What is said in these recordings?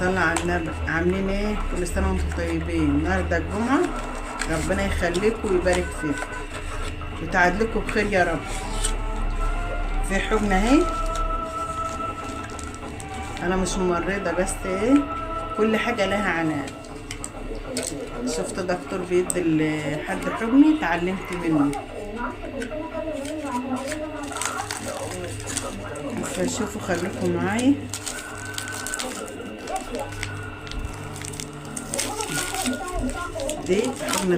صلى على النبي. عاملين ايه؟ كل سنه وانتم طيبين. النهارده الجمعه، ربنا يخليكم ويبارك فيكم ويتعاد لكم بخير يا رب. في حجنه اهي، انا مش ممرضه بس ايه، كل حاجه لها عناء. شفت دكتور بيدي لحد حجني اتعلمت منه، فشوفوا خليكم معايا. دي حجنه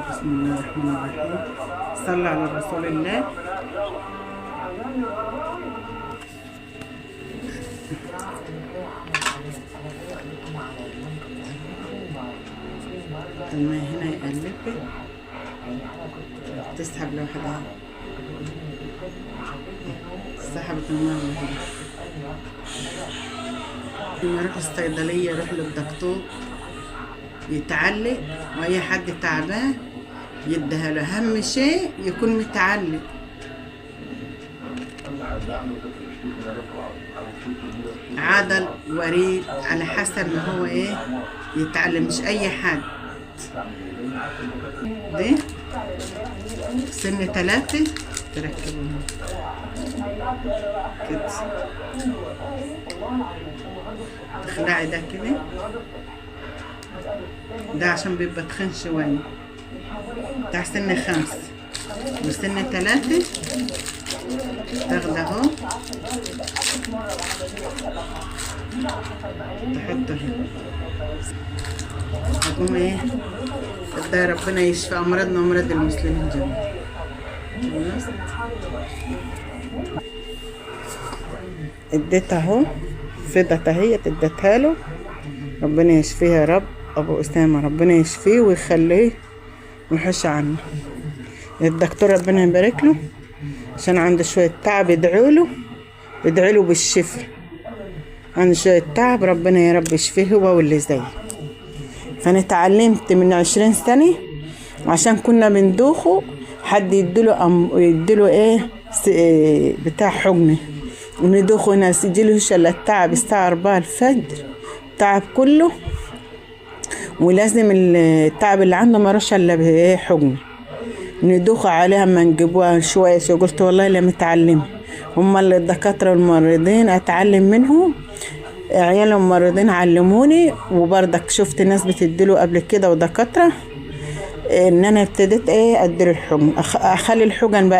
بسم الله الرحمن الرحيم. صلى على رسول الله. الماء هنا يقلب، تسحب لوحدها، سحبت الماء لوحدها. لما يروح الصيدلية يروح للدكتور يتعلق، واي حد تعبان يديها له، اهم شيء يكون متعلق. عضل وريد على حسب ما هو ايه يتعلم، مش اي حد. دي سن 3 تركبوها كده، تخلعي ده كده، ده عشان بيبقى تخن شوية. بتاع سن 5 وسن 3 تاخده اهو، تحطه هنا. هقوم ايه، ده ربنا يشفي امراضنا وامراض المسلمين جميعا. اديتها اهو، فضت اهي اديتها له، ربنا يشفيه يا رب. ابو اسامه ربنا يشفيه ويخليه ويحش عنه. الدكتور ربنا يبارك له، عشان عنده شويه تعب، ادعوا له بالشفاء. عنده شويه تعب، ربنا يا رب يشفيه هو واللي زيه. فانا اتعلمت من 20 سنه، عشان كنا بندوخه حد يديله ايه بتاع حجنه، وندوخه ناس يجيله شلة التعب الساعه 4 الفجر، تعب كله، ولازم التعب اللي عنده ما يروحش الا بايه حجنه. ندوخ عليها ما نجيبوها شويه. قلت والله لا متعلمه، هم اللي الدكاتره والممرضين اتعلم منهم، عيالهم الممرضين علموني، وبرضك شفت ناس بتديله قبل كده ودكاتره، ان انا ابتديت ايه اديله الحجن، اخلي الحجن بقى